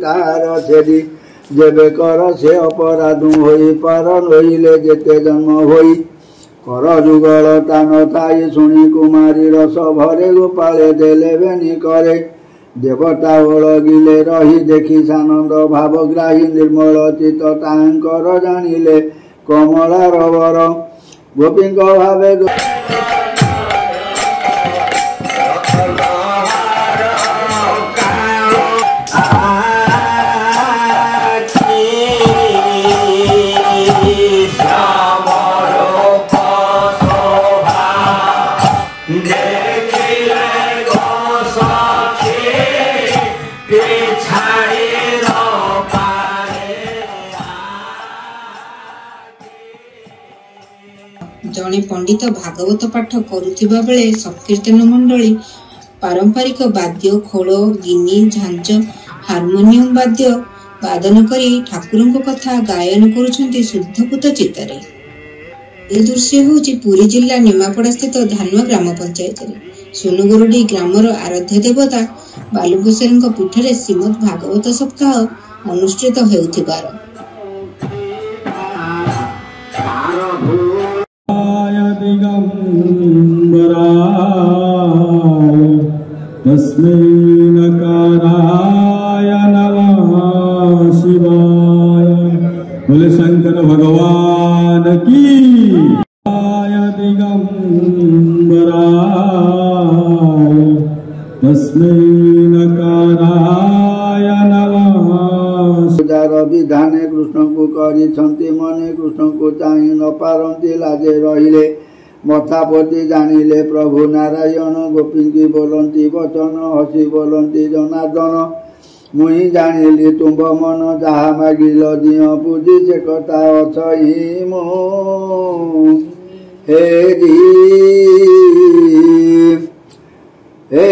तार छेड़ी जेबे कर से अपराध होई पार नइले जेते जन्म होई कर जुगल तान थाई शुणी कुमारी रस भरे गोपाले देले बेनी करे देवता ओळगिले रही देखी सानंद भावग्राही निर्मल चित्त तांकर जानिले कमला रवर गोपी भावे जड़े पंडित भागवत पाठ करुथिबा बेले संकीर्तन मंडली पारंपरिक वाद्य खोल गिनी झांझ हारमोनियम वाद्य वादन करी ठाकुरंक कथा गायन करुछंती शुद्धपूत चित्तरे। ए दृश्य होची पुरी जिला निमापड़ा स्थित धानुआ ग्राम पंचायत सुनुगुरुडी ग्रामर आराध्य देवता बालुकेश्वरଙ୍କ पीठरे श्रीमद भागवत सप्ताह अनुष्ठित हेउथिबार तस्मै नकाराय नमः शिवाय बोले शंकर भगवान की दिगंबराय तस्मै नकाराय नमः विधाने कृष्ण को करी मने कृष्ण को चाहि न पारती लाजे रहिले मथापति जानिले प्रभु नारायण गोपी की बोलती वचन हसी बोलती जनार्दन मुई जानिली तुम्ब मन जहा मागिल दिय पूजी से कथा अछई मो हे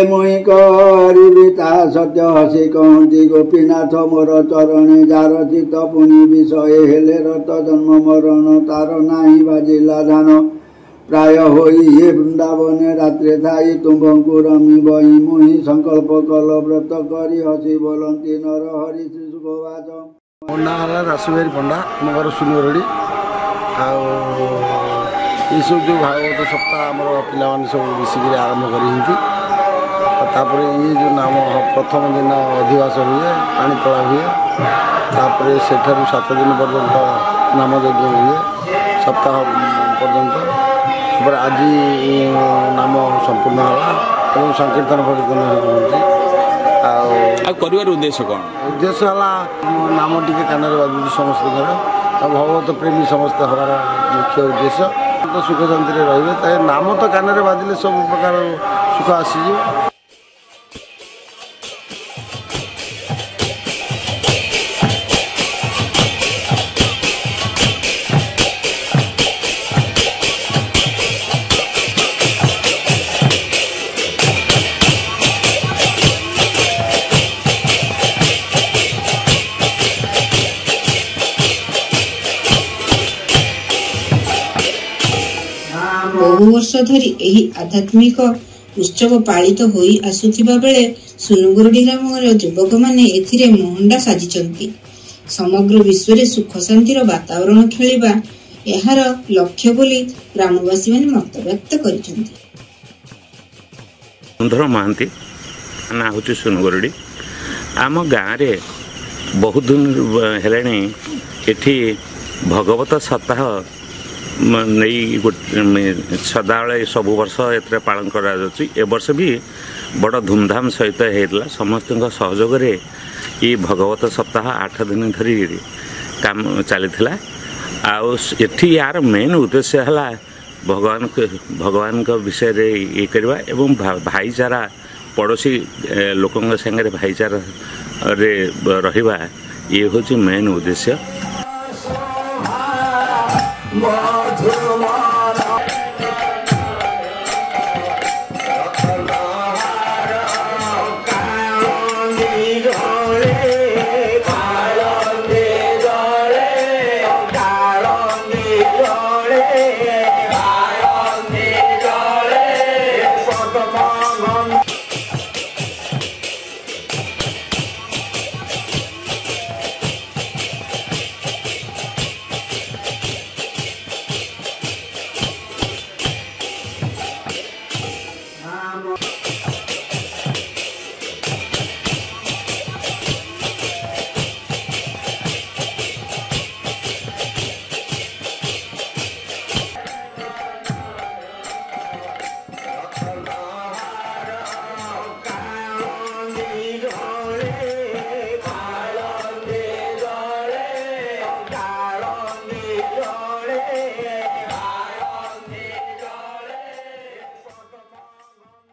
मुई करिबी ता सत्य हसी कहती गोपीनाथ मोर चरणे जार चित पुनि विषय हेले रत जन्म मरण तार नाही बाजिला धान प्राय होई ये वृंदावने रात्रे थाई तुम्भंकु रमी बही मुहि संकल्प कल व्रत करी हसी बोलती नर हरि श्री सुखवाच पंडा हला रासुबारी पंडा मगर सुनुरडी ये सब जो भागवत सप्ताह आमर पिला सब मिसिक आरंभ करी ये जो नाम प्रथम दिन अधिवास हुए पानी तला हुए तापर सेठारु 7 दिन पर्यंत नाम यज्ञ हुए सप्ताह पर्यंत आज नाम संपूर्ण है संकीर्तन फकीर्तन कर उद्देश्य कौन उद्देश्य है नाम टी कान बाजू समस्त भगवत प्रेमी समस्त हमार मुख्य उद्देश्य तो सुख शांति रे नाम तो कान बाजिले सब प्रकार सुख आसीज बहु वर्ष धरी एही आध्यात्मिक उत्सव पालित होई आसुथिबा बेले सुनुगुरुडी ग्रामर युवक माने एथिरे मोहंडा साजिचंती समग्र विश्व रे सुख शांतिर वातावरण खेलिबा एहार लक्ष्य बोली ग्रामवासी माने मत व्यक्त करिसंती। सुंदर महांती ना होची सुनुगुरुडी आम गाँव रे बहुत दिन हेलाणी एठी भगवत सप्ताह नहीं सदाबले सब वर्ष ये पालन कर वर्ष भी बड़ धूमधाम सहित होता समस्त सहयोग ये भगवत सप्ताह 8 दिन धरी काम चली आठी यार मेन उद्देश्य है भगवान विषय रे ये करवा एवं भाईचारा पड़ोसी लोकों संगे भाईचारा रे रहिबा ये हूँ मेन उद्देश्य।